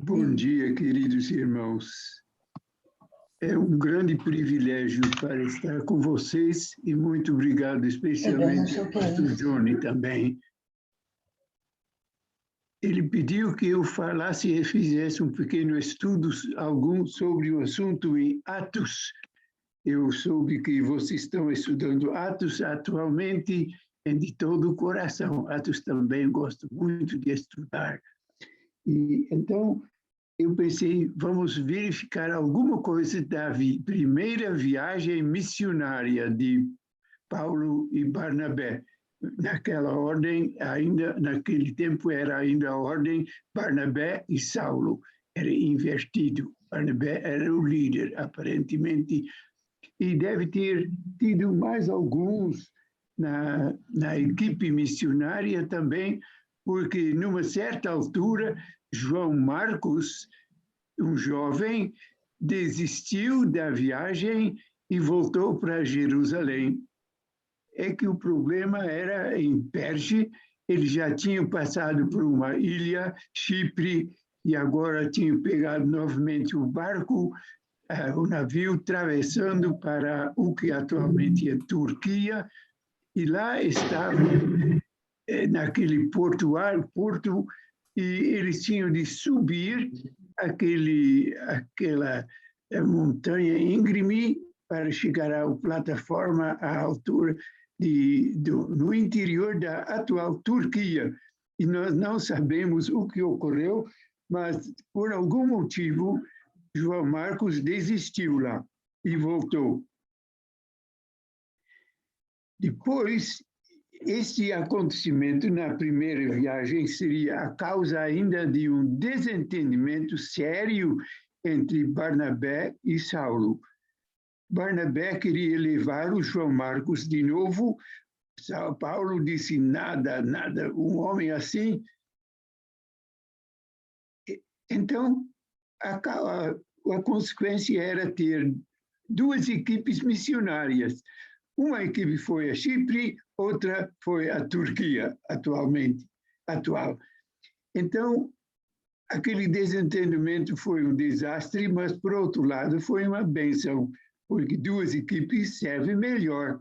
Bom dia, queridos irmãos. É um grande privilégio para estar com vocês e muito obrigado, especialmente ao pastor Johnny também. Ele pediu que eu falasse e fizesse um pequeno estudo sobre o assunto em Atos. Eu soube que vocês estão estudando Atos atualmente e de todo o coração. Atos também gosto muito de estudar. E então eu pensei, vamos verificar alguma coisa da primeira viagem missionária de Paulo e Barnabé. Naquela ordem, ainda naquele tempo era ainda a ordem Barnabé e Saulo. Era invertido. Barnabé era o líder, aparentemente, e deve ter tido mais alguns na equipe missionária também, porque numa certa altura, João Marcos, um jovem, desistiu da viagem e voltou para Jerusalém. É que o problema era em Perge, eles já tinham passado por uma ilha, Chipre, e agora tinham pegado novamente o barco, o navio, atravessando para o que atualmente é Turquia, e lá estavam naquele porto, e eles tinham de subir aquela montanha íngreme para chegar à plataforma à altura no interior da atual Turquia. E nós não sabemos o que ocorreu, mas por algum motivo João Marcos desistiu lá e voltou. Depois, este acontecimento na primeira viagem seria a causa ainda de um desentendimento sério entre Barnabé e Saulo. Barnabé queria levar o João Marcos de novo. Paulo disse, nada, um homem assim. Então, a consequência era ter duas equipes missionárias. Uma equipe foi a Chipre, outra foi a Turquia, atual. Então, aquele desentendimento foi um desastre, mas, por outro lado, foi uma bênção, porque duas equipes servem melhor.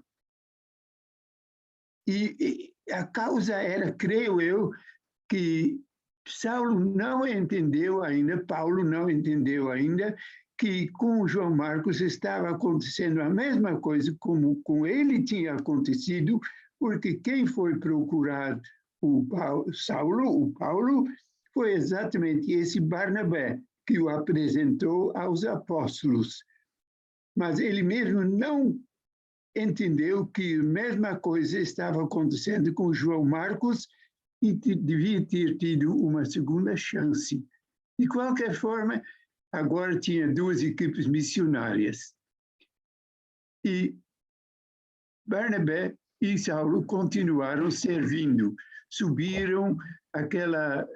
E a causa era, creio eu, que Paulo não entendeu ainda, que com João Marcos estava acontecendo a mesma coisa como com ele tinha acontecido, porque quem foi procurar o Paulo, foi exatamente esse Barnabé que o apresentou aos apóstolos. Mas ele mesmo não entendeu que a mesma coisa estava acontecendo com João Marcos e devia ter tido uma segunda chance. De qualquer forma, agora tinha duas equipes missionárias. E Barnabé e Saulo continuaram servindo. Subiram aquela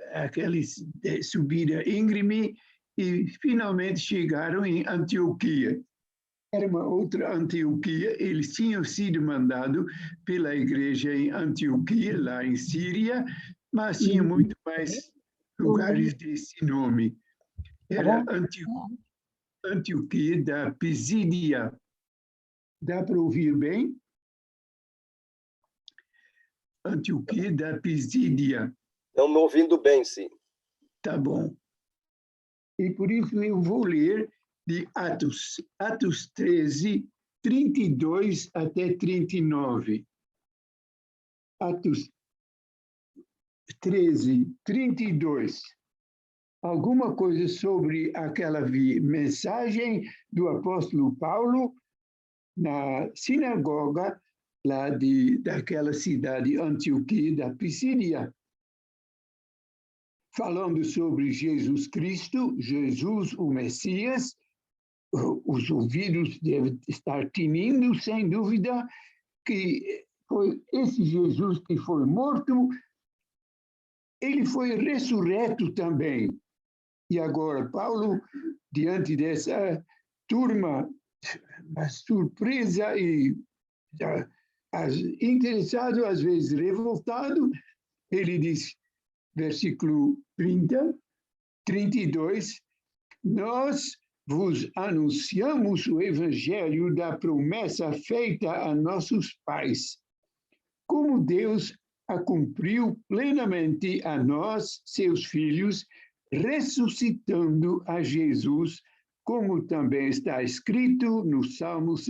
subida íngreme e finalmente chegaram em Antioquia. Era uma outra Antioquia, eles tinham sido mandados pela igreja em Antioquia, lá em Síria, mas tinha muito mais lugares desse nome. Era Antioquia da Pisídia. Dá para ouvir bem? Antioquia da Pisídia. Estão me ouvindo bem, sim. Tá bom. E por isso eu vou ler de Atos 13, 32 até 39. Atos 13, 32. Alguma coisa sobre aquela mensagem do apóstolo Paulo na sinagoga lá daquela cidade Antioquia da Pisídia, falando sobre Jesus Cristo, Jesus, o Messias. Os ouvidos devem estar tinindo, sem dúvida, que foi esse Jesus que foi morto, ele foi ressurreto também. E agora, Paulo, diante dessa turma, uma surpresa e interessado, às vezes revoltado, ele diz, versículo 30, 32, nós vos anunciamos o evangelho da promessa feita a nossos pais, como Deus a cumpriu plenamente a nós, seus filhos, ressuscitando a Jesus, como também está escrito no Salmo 2,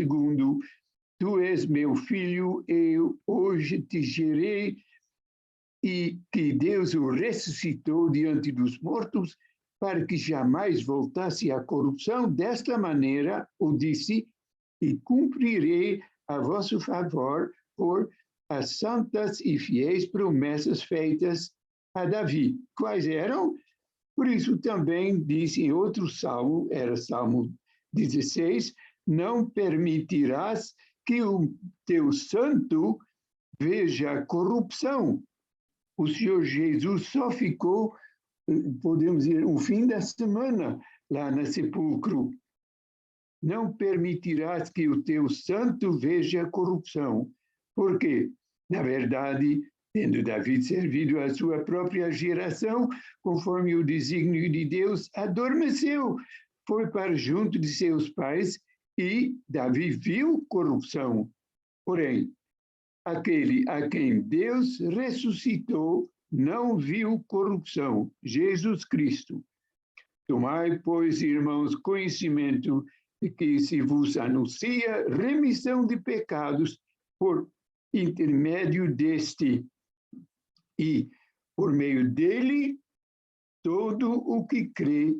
Tu és meu filho, eu hoje te gerei, e que Deus o ressuscitou diante dos mortos, para que jamais voltasse à corrupção. Desta maneira, o disse, e cumprirei a vosso favor por as santas e fiéis promessas feitas a Davi. Quais eram? Por isso também disse em outro salmo, era Salmo 16, não permitirás que o teu santo veja corrupção. O Senhor Jesus só ficou, podemos dizer, um fim da semana lá no sepulcro. Não permitirás que o teu santo veja corrupção. Por quê? Na verdade, tendo Davi servido a sua própria geração, conforme o desígnio de Deus, adormeceu, foi para junto de seus pais, e Davi viu corrupção. Porém, aquele a quem Deus ressuscitou não viu corrupção, Jesus Cristo. Tomai, pois, irmãos, conhecimento de que se vos anuncia remissão de pecados por intermédio deste, e, por meio dele, todo o que crê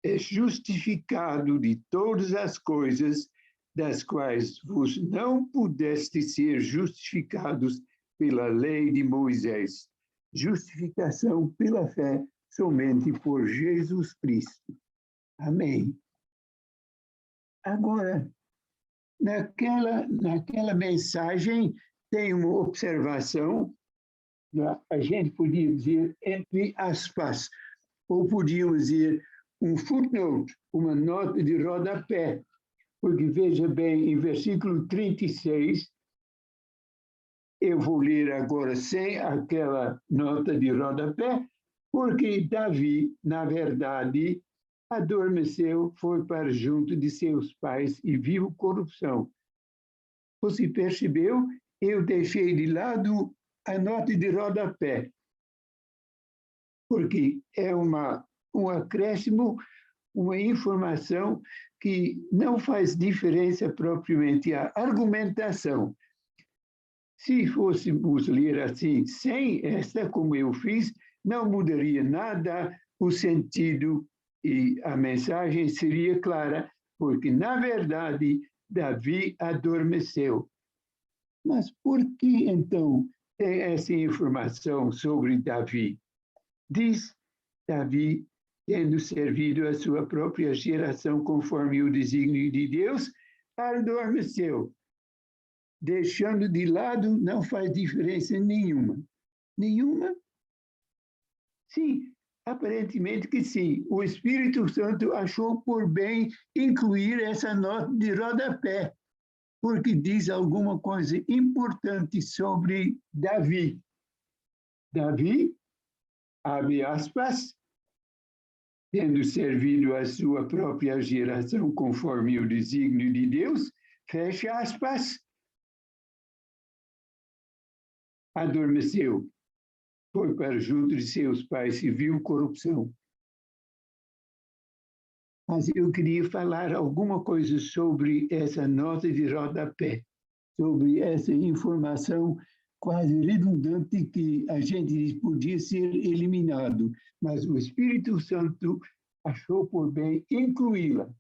é justificado de todas as coisas das quais vos não pudestes ser justificados pela lei de Moisés. Justificação pela fé somente por Jesus Cristo. Amém. Agora, naquela mensagem tem uma observação, a gente podia dizer entre aspas, ou podíamos dizer um footnote, uma nota de rodapé, porque veja bem, em versículo 36, eu vou ler agora sem aquela nota de rodapé, porque Davi, na verdade, adormeceu, foi para junto de seus pais e viu corrupção. Você percebeu? Eu deixei de lado a nota de rodapé, porque é um acréscimo, uma informação que não faz diferença propriamente à argumentação. Se fôssemos ler assim, sem esta, como eu fiz, não mudaria nada o sentido e a mensagem seria clara, porque, na verdade, Davi adormeceu. Mas por que, então, tem essa informação sobre Davi? Diz Davi, tendo servido a sua própria geração conforme o desígnio de Deus, adormeceu. Deixando de lado, não faz diferença nenhuma. Nenhuma? Sim, aparentemente que sim. O Espírito Santo achou por bem incluir essa nota de rodapé, porque diz alguma coisa importante sobre Davi. Davi, abre aspas, tendo servido a sua própria geração conforme o desígnio de Deus, fecha aspas, adormeceu, foi para junto de seus pais e viu corrupção. Mas eu queria falar alguma coisa sobre essa nota de rodapé, sobre essa informação quase redundante que a gente podia ser eliminado, mas o Espírito Santo achou por bem incluí-la.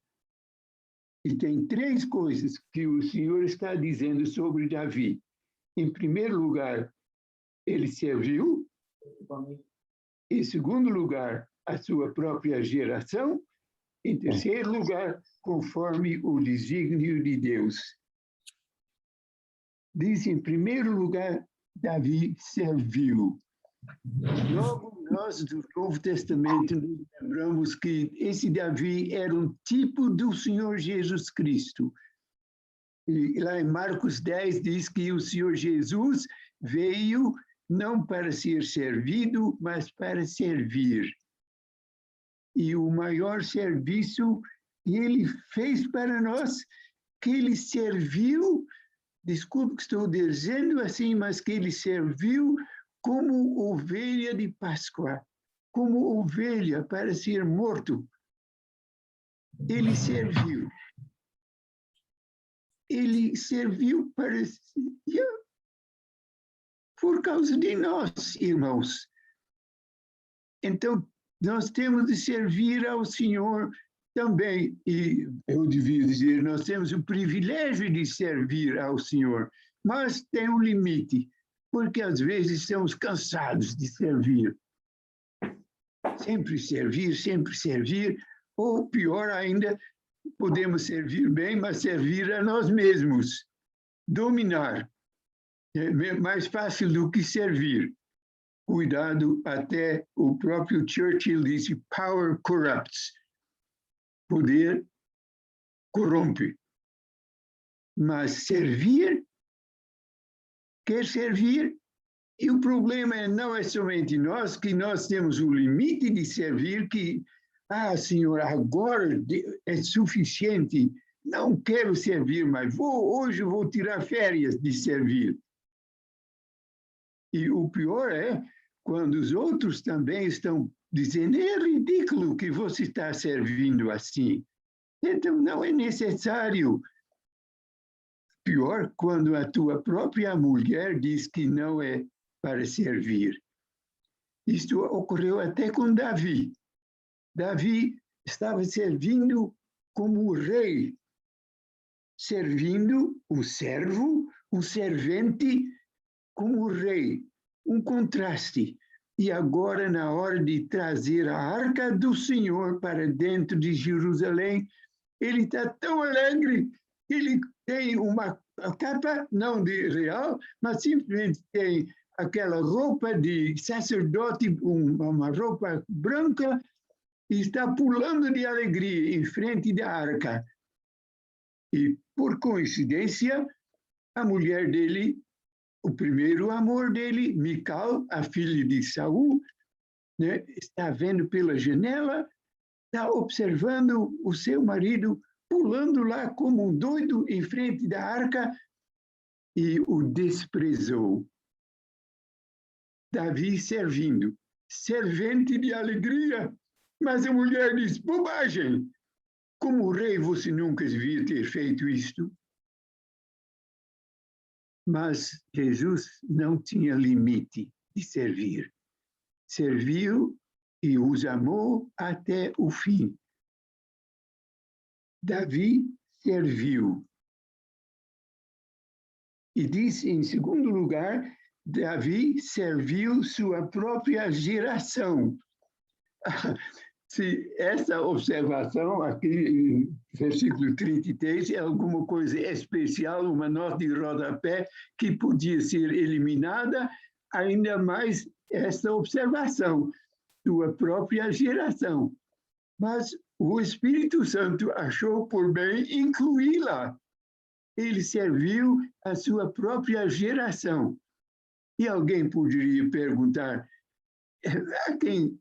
E tem três coisas que o Senhor está dizendo sobre Davi. Em primeiro lugar, ele serviu. Em segundo lugar, a sua própria geração. Em terceiro lugar, conforme o desígnio de Deus. Diz, em primeiro lugar, Davi serviu. Logo, nós do Novo Testamento nos lembramos que esse Davi era um tipo do Senhor Jesus Cristo. E lá em Marcos 10 diz que o Senhor Jesus veio não para ser servido, mas para servir. e o maior serviço que ele fez para nós, que ele serviu, desculpe que estou dizendo assim, mas que ele serviu como ovelha de Páscoa, como ovelha para ser morto. Ele serviu. Ele serviu para por causa de nós, irmãos. Então, nós temos de servir ao Senhor também, e eu devia dizer, nós temos o privilégio de servir ao Senhor, mas tem um limite, porque às vezes estamos cansados de servir. Sempre servir, ou pior ainda, podemos servir bem, mas servir a nós mesmos, dominar. É mais fácil do que servir. Cuidado, até o próprio Churchill disse, power corrupts. Poder corrompe. Mas servir, quer servir, e o problema não é somente nós, que nós temos o limite de servir, que, Senhor, agora é suficiente, não quero servir mais, hoje vou tirar férias de servir. E o pior é quando os outros também estão dizendo, é ridículo que você está servindo assim. Então, não é necessário. Pior, quando a tua própria mulher diz que não é para servir. Isto ocorreu até com Davi. Davi estava servindo como rei, servindo o servo, o servente, como rei, um contraste. E agora, na hora de trazer a arca do Senhor para dentro de Jerusalém, ele está tão alegre, ele tem uma capa, não de real, mas simplesmente tem aquela roupa de sacerdote, uma roupa branca, e está pulando de alegria em frente da arca. E, por coincidência, a mulher dele, o primeiro amor dele, Mical, a filha de Saul, né, está vendo pela janela, está observando o seu marido pulando lá como um doido em frente da arca e o desprezou. Davi servindo, servente de alegria, mas a mulher diz, bobagem, como rei você nunca devia ter feito isto. Mas Jesus não tinha limite de servir. Serviu e os amou até o fim. Davi serviu. E diz, em segundo lugar, Davi serviu sua própria geração. Se essa observação aqui, versículo 33, é alguma coisa especial, uma nota de rodapé que podia ser eliminada, ainda mais essa observação, sua própria geração. Mas o Espírito Santo achou por bem incluí-la. Ele serviu a sua própria geração. E alguém poderia perguntar, a quem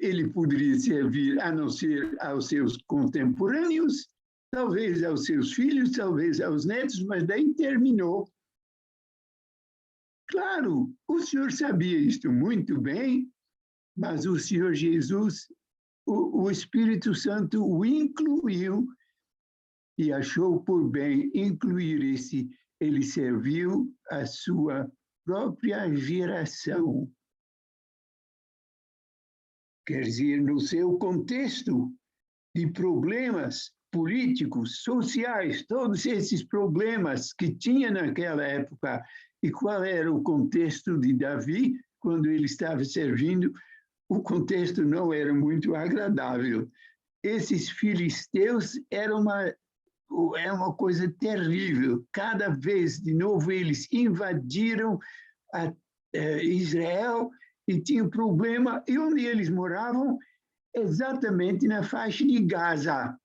ele poderia servir, a não ser aos seus contemporâneos, talvez aos seus filhos, talvez aos netos, mas daí terminou. Claro, o Senhor sabia isto muito bem, mas o Senhor Jesus, o Espírito Santo o incluiu e achou por bem incluir ele serviu a sua própria geração. Quer dizer, no seu contexto de problemas políticos, sociais, todos esses problemas que tinha naquela época, e qual era o contexto de Davi quando ele estava servindo, o contexto não era muito agradável. Esses filisteus eram uma coisa terrível. Cada vez, de novo, eles invadiram Israel e tinham problema. E onde eles moravam? Exatamente na faixa de Gaza.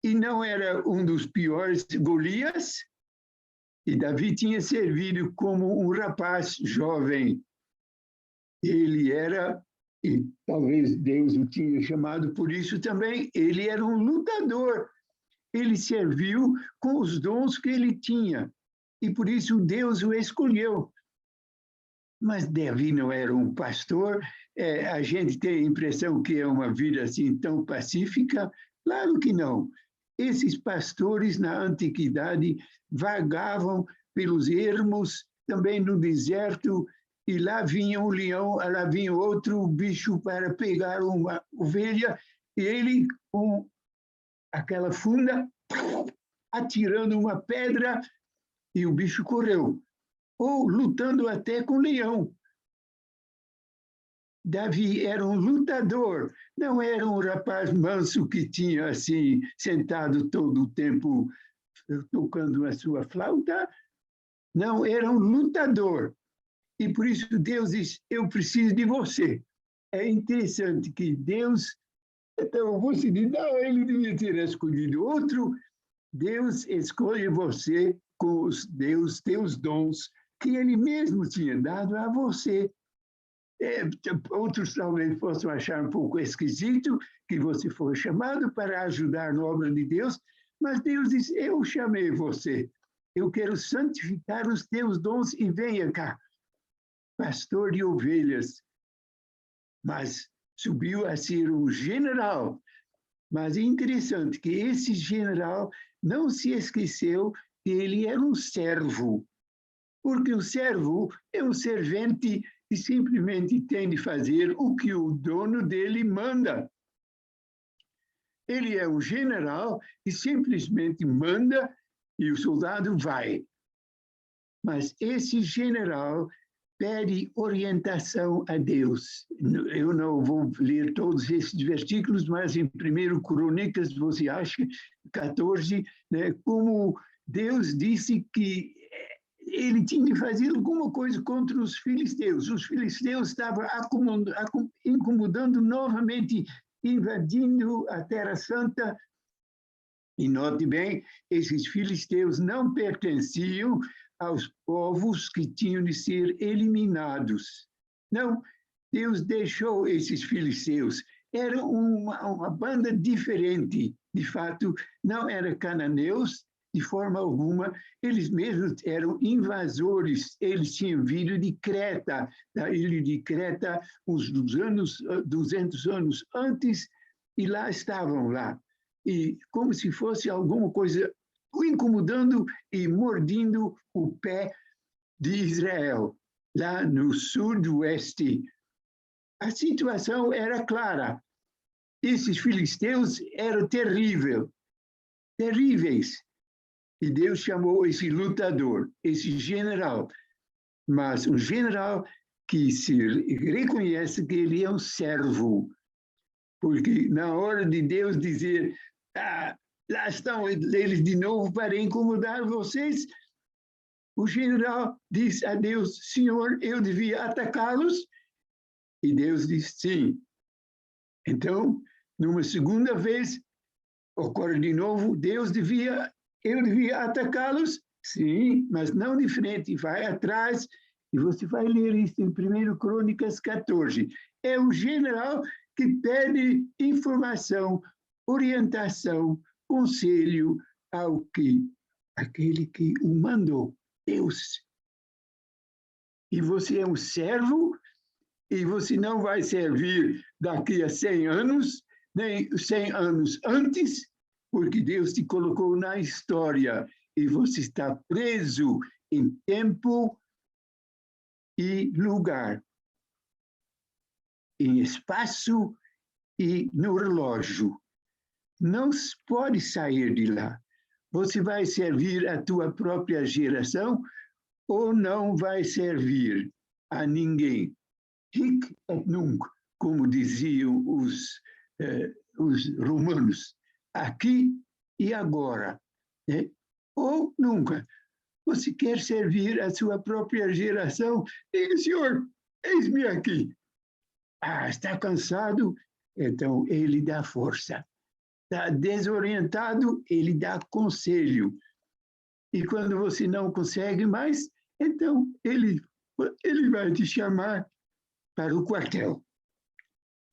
E não era um dos piores, Golias, e Davi tinha servido como um rapaz jovem. Ele era e talvez Deus o tinha chamado por isso também, ele era um lutador. Ele serviu com os dons que ele tinha, e por isso Deus o escolheu. Mas Davi não era um pastor, a gente tem a impressão que é uma vida assim tão pacífica. Claro que não. Esses pastores na antiguidade vagavam pelos ermos, também no deserto, e lá vinha um leão, lá vinha outro bicho para pegar uma ovelha, e ele, com aquela funda, atirando uma pedra, e o bicho correu. Ou lutando até com o leão. Davi era um lutador, não era um rapaz manso que tinha assim, sentado todo o tempo tocando a sua flauta. Não, era um lutador. E por isso Deus diz, eu preciso de você. É interessante que Deus, então você diz, não, ele devia ter escolhido outro. Deus escolhe você com os teus dons, que ele mesmo tinha dado a você. Outros talvez possam achar um pouco esquisito que você foi chamado para ajudar na obra de Deus, mas Deus diz, eu chamei você, eu quero santificar os teus dons e venha cá, pastor de ovelhas. Mas subiu a ser um general. Mas é interessante que esse general não se esqueceu que ele era um servo, porque o servo é um servente que simplesmente tem de fazer o que o dono dele manda. Ele é um general que simplesmente manda e o soldado vai. Mas esse general pede orientação a Deus. Eu não vou ler todos esses versículos, mas em 1 Crônicas, você acha, 14, né, como Deus disse que ele tinha de fazer alguma coisa contra os filisteus. Os filisteus estavam incomodando novamente, invadindo a Terra Santa. E note bem, esses filisteus não pertenciam aos povos que tinham de ser eliminados. Não, Deus deixou esses filisteus. Era uma banda diferente. De fato, não eram cananeus, de forma alguma, eles mesmos eram invasores, eles tinham vindo de Creta, da ilha de Creta, uns 200 anos antes, e lá estavam lá. E como se fosse alguma coisa o incomodando e mordendo o pé de Israel, lá no sudoeste. A situação era clara. Esses filisteus eram terríveis. E Deus chamou esse lutador, esse general, mas um general que se reconhece que ele é um servo, porque na hora de Deus dizer, lá estão eles de novo para incomodar vocês, o general diz a Deus, Senhor, eu devia atacá-los? E Deus diz, sim. Então, numa segunda vez, ocorre de novo, eu devia atacá-los? Sim, mas não de frente, vai atrás, e você vai ler isso em 1 Crônicas 14. É o general que pede informação, orientação, conselho àquele que o mandou, Deus. E você é um servo, e você não vai servir daqui a 100 anos, nem 100 anos antes, porque Deus te colocou na história e você está preso em tempo e lugar, em espaço e no relógio. Não pode sair de lá. Você vai servir a tua própria geração ou não vai servir a ninguém. Hic et nunc, como diziam os romanos, aqui e agora, né? Ou nunca. Você quer servir a sua própria geração? Diga, Senhor, eis-me aqui. Está cansado? Então ele dá força. Está desorientado? Ele dá conselho. E quando você não consegue mais, então ele vai te chamar para o quartel.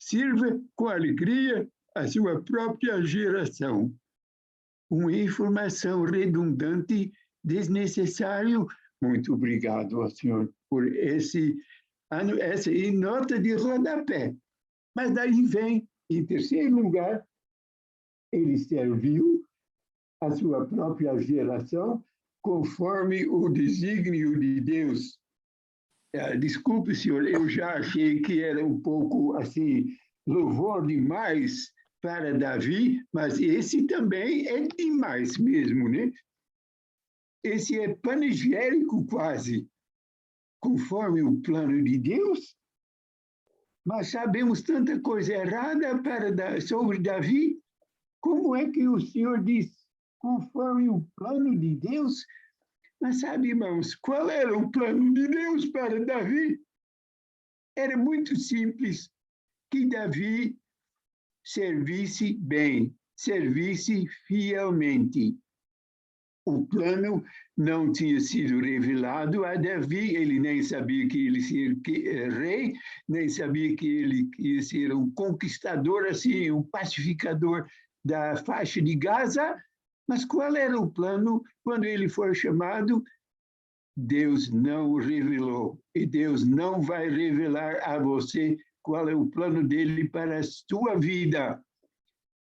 sirva com alegria a sua própria geração. Uma informação redundante, desnecessário. Muito obrigado ao senhor por essa nota de rodapé. Mas daí vem, em terceiro lugar, ele serviu a sua própria geração conforme o desígnio de Deus. Desculpe, senhor, eu já achei que era um pouco assim, louvor demais para Davi, mas esse também é demais mesmo, né? Esse é panegírico quase, conforme o plano de Deus. Mas sabemos tanta coisa errada sobre Davi. Como é que o senhor diz, conforme o plano de Deus? Mas sabe, irmãos, qual era o plano de Deus para Davi? Era muito simples, que Davi servisse bem, servisse fielmente. O plano não tinha sido revelado a Davi, ele nem sabia que ele seria rei, nem sabia que ele ia ser um conquistador, assim, um pacificador da faixa de Gaza. Mas qual era o plano quando ele foi chamado? Deus não o revelou. E Deus não vai revelar a você qual é o plano dele para a sua vida.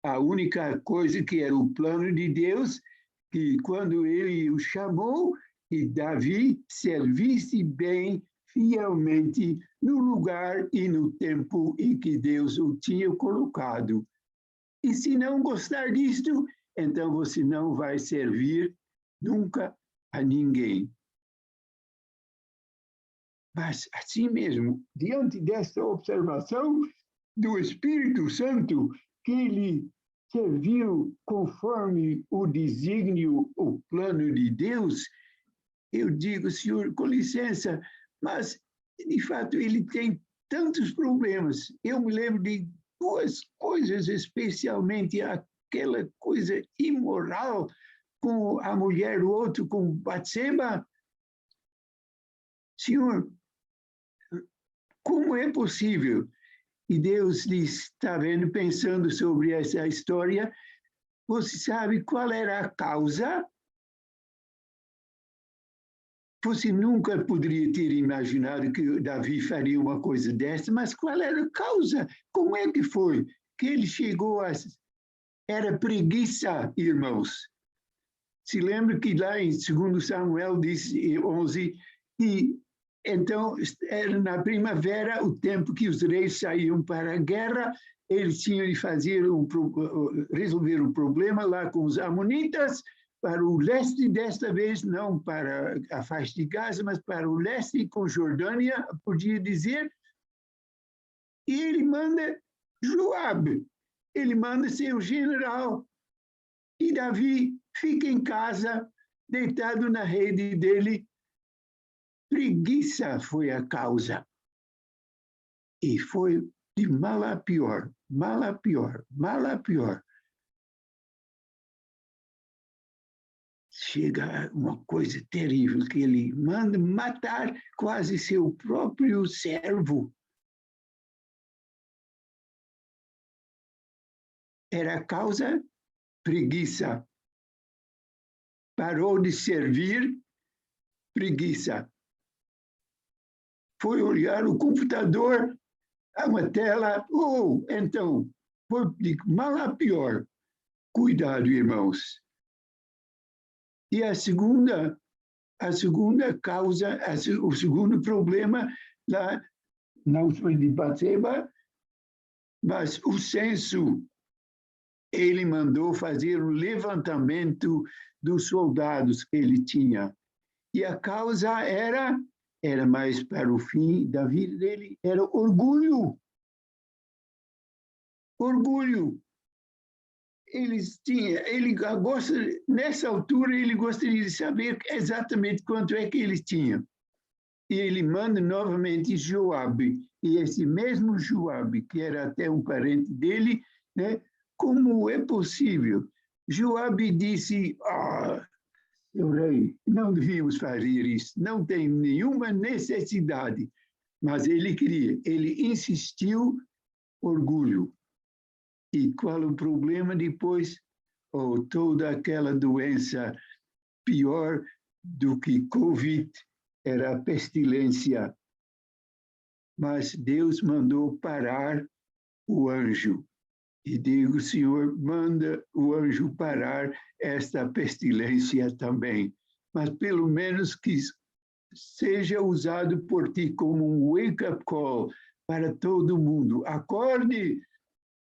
A única coisa que era o plano de Deus, que quando ele o chamou, que Davi servisse bem, fielmente, no lugar e no tempo em que Deus o tinha colocado. E se não gostar disto, então você não vai servir nunca a ninguém. Mas, assim mesmo, diante desta observação do Espírito Santo, que ele serviu conforme o desígnio, o plano de Deus, eu digo, senhor, com licença, mas, de fato, ele tem tantos problemas. Eu me lembro de duas coisas, especialmente aquela coisa imoral com a mulher do outro, com Batseba. Senhor, como é possível? E Deus diz, está vendo, pensando sobre essa história, você sabe qual era a causa? Você nunca poderia ter imaginado que Davi faria uma coisa dessa, mas qual era a causa? Como é que foi que ele chegou a... Era preguiça, irmãos. Se lembra que lá em 2 Samuel diz 11, que então era na primavera o tempo que os reis saíam para a guerra, eles tinham de resolver um problema lá com os amonitas, para o leste, desta vez não para a faixa de Gaza, mas para o leste com Jordânia, podia dizer, e ele manda Joabe, ele manda ser o general, e Davi fica em casa, deitado na rede dele. Preguiça foi a causa. E foi de mal a pior, mal a pior, mal a pior. Chega uma coisa terrível, que ele manda matar quase seu próprio servo. Era a causa? Preguiça. Parou de servir? Preguiça. Foi olhar o computador, uma tela, então, foi de mal a pior. Cuidado, irmãos. E a segunda causa, o segundo problema, lá, não foi de Batseba, mas o censo, ele mandou fazer um levantamento dos soldados que ele tinha. E a causa era mais para o fim da vida dele, era orgulho. Orgulho. Nessa altura, ele gostaria de saber exatamente quanto é que eles tinham. E ele manda novamente Joabe. E esse mesmo Joabe, que era até um parente dele, né? Como é possível? Joabe disse, seu rei, não devíamos fazer isso, não tem nenhuma necessidade. Mas ele queria, ele insistiu orgulho. E qual o problema depois? Ou toda aquela doença pior do que Covid era a pestilência. Mas Deus mandou parar o anjo. E digo, Senhor, manda o anjo parar esta pestilência também. Mas pelo menos que seja usado por ti como um wake-up call para todo mundo. Acorde,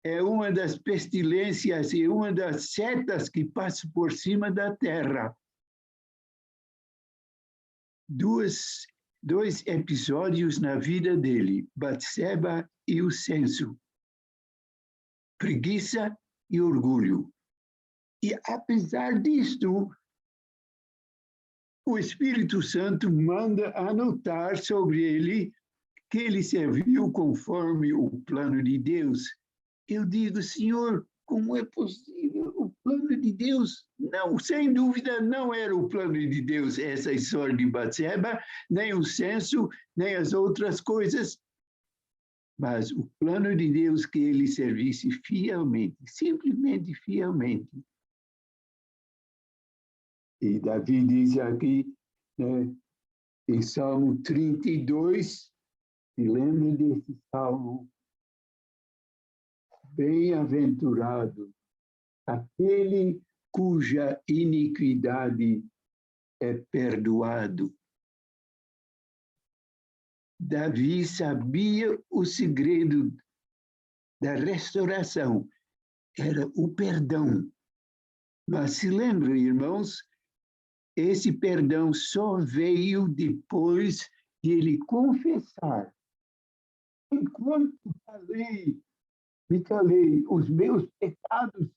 é uma das pestilências e uma das setas que passa por cima da terra. Dois episódios na vida dele, Batseba e o censo. Preguiça e orgulho. E apesar disto, o Espírito Santo manda anotar sobre ele que ele serviu conforme o plano de Deus. Eu digo, Senhor, como é possível? O plano de Deus, não, sem dúvida, não era o plano de Deus essa história de Batseba, nem o censo, nem as outras coisas, mas o plano de Deus que ele servisse fielmente, simplesmente fielmente. E Davi diz aqui, né, em Salmo 32, se lembra desse salmo? Bem-aventurado aquele cuja iniquidade é perdoado. Davi sabia o segredo da restauração, era o perdão. Mas se lembra, irmãos, esse perdão só veio depois de ele confessar. Enquanto me calei, os meus pecados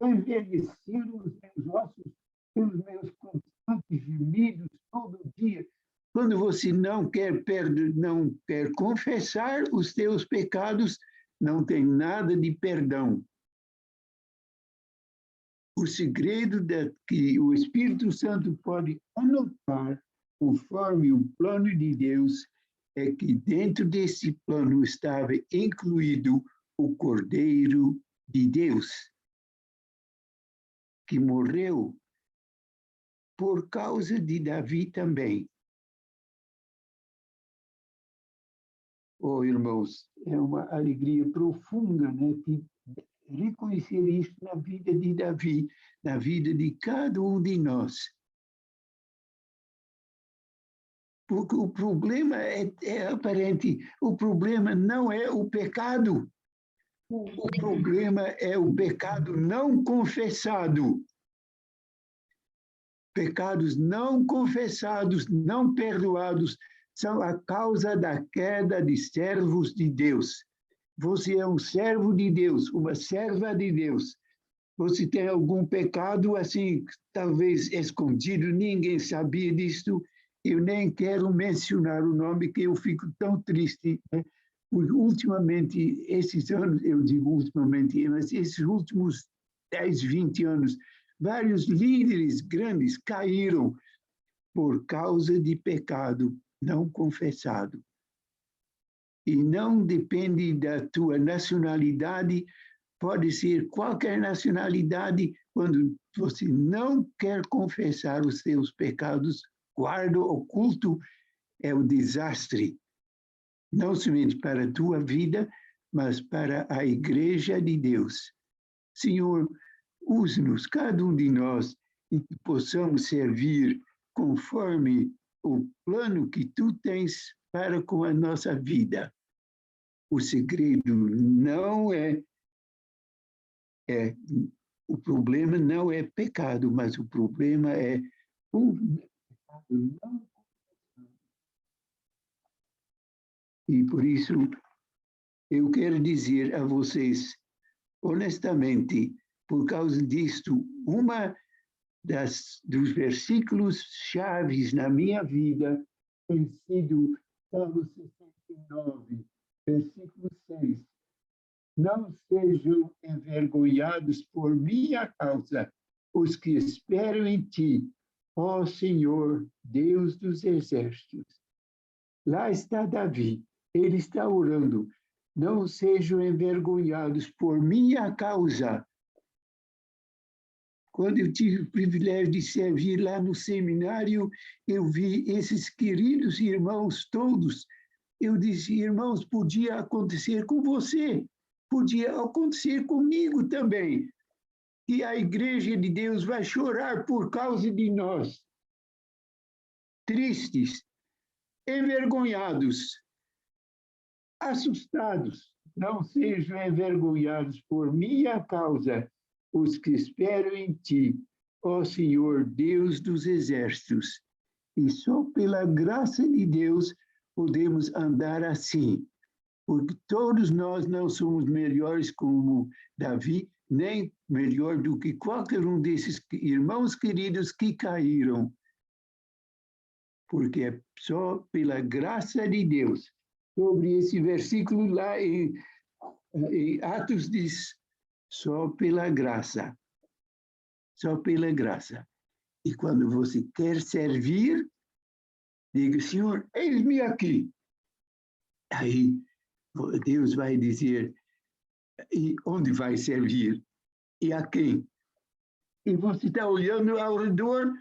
envelheceram os meus ossos pelos meus constantes gemidos todo dia. Quando você não quer confessar os teus pecados, não tem nada de perdão. O segredo que o Espírito Santo pode anotar, conforme o plano de Deus, é que dentro desse plano estava incluído o Cordeiro de Deus, que morreu por causa de Davi também. Oh, irmãos, é uma alegria profunda, né, que reconhecer isso na vida de Davi, na vida de cada um de nós. Porque o problema é aparente, o problema não é o pecado, o problema é o pecado não confessado. Pecados não confessados, não perdoados, são a causa da queda de servos de Deus. Você é um servo de Deus, uma serva de Deus. Você tem algum pecado assim, talvez escondido, ninguém sabia disso. Eu nem quero mencionar o nome, que eu fico tão triste, né? Porque ultimamente, esses anos, eu digo ultimamente, mas esses últimos 10, 20 anos, vários líderes grandes caíram por causa de pecado não confessado. E não depende da tua nacionalidade, pode ser qualquer nacionalidade, quando você não quer confessar os seus pecados, guarda oculto, é o desastre. Não somente para a tua vida, mas para a Igreja de Deus. Senhor, use-nos, cada um de nós, e que possamos servir conforme o plano que tu tens para com a nossa vida. O segredo não o problema não é pecado, mas o problema é o pecado não. E por isso eu quero dizer a vocês, honestamente, por causa disto, dos versículos chaves na minha vida tem sido Salmo 69, versículo 6. Não sejam envergonhados por minha causa os que esperam em ti, ó Senhor, Deus dos exércitos. Lá está Davi, ele está orando. não sejam envergonhados por minha causa. Quando eu tive o privilégio de servir lá no seminário, eu vi esses queridos irmãos todos. Eu disse, irmãos, podia acontecer com você, podia acontecer comigo também. E a Igreja de Deus vai chorar por causa de nós. Tristes, envergonhados, assustados. Não sejam envergonhados por minha causa, os que esperam em ti, ó Senhor, Deus dos exércitos. E só pela graça de Deus podemos andar assim, porque todos nós não somos melhores como Davi, nem melhor do que qualquer um desses irmãos queridos que caíram, porque é só pela graça de Deus. Sobre esse versículo lá em Atos diz, só pela graça. Só pela graça. E quando você quer servir, diga, Senhor, eis-me aqui. Aí Deus vai dizer, e onde vai servir? E a quem? E você está olhando ao redor,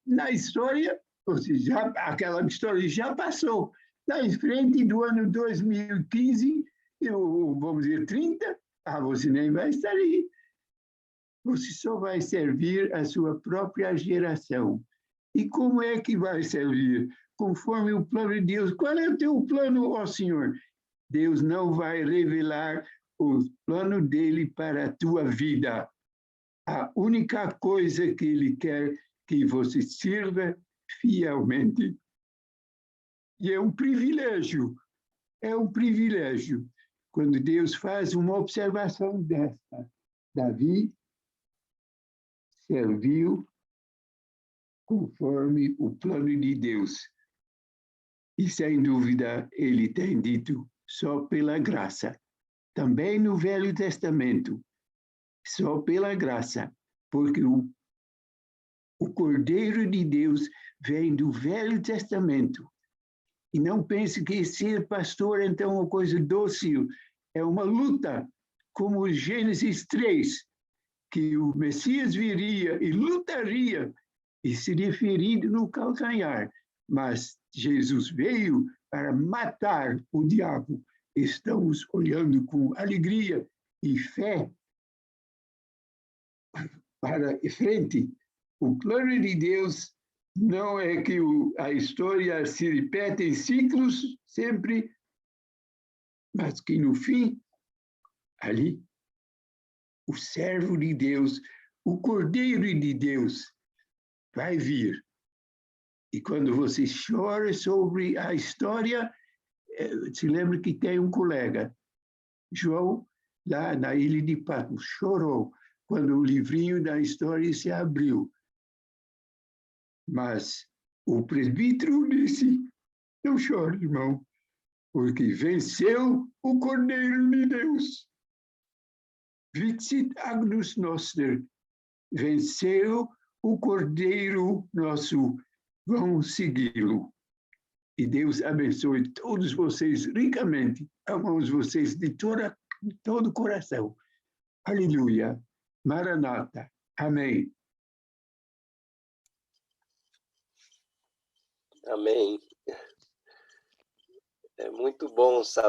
na história, ou seja, aquela história já passou. Lá em frente do ano 2015, vamos dizer 30, você nem vai estar aí. Você só vai servir a sua própria geração. E como é que vai servir? Conforme o plano de Deus. Qual é o teu plano, ó Senhor? Deus não vai revelar o plano dele para a tua vida. A única coisa que ele quer que você sirva fielmente. E é um privilégio. É um privilégio. Quando Deus faz uma observação desta, Davi serviu conforme o plano de Deus. E, sem dúvida, ele tem dito só pela graça. Também no Velho Testamento, só pela graça, porque o Cordeiro de Deus vem do Velho Testamento. E não pense que ser pastor então é uma coisa dócil, é uma luta, como Gênesis 3, que o Messias viria e lutaria e seria ferido no calcanhar, mas Jesus veio para matar o diabo. Estamos olhando com alegria e fé para frente. O plano de Deus não é que a história se repete em ciclos sempre, mas que no fim, ali, o servo de Deus, o Cordeiro de Deus, vai vir. E quando você chora sobre a história, se lembra que tem um colega, João, lá na ilha de Patmos, chorou quando o livrinho da história se abriu. Mas o presbítero disse, não chore, irmão, porque venceu o Cordeiro de Deus. Vixit Agnus Noster, venceu o Cordeiro nosso, vão segui-lo. E Deus abençoe todos vocês ricamente. Amamos vocês de todo o coração. Aleluia. Maranata. Amém. Amém. É muito bom saber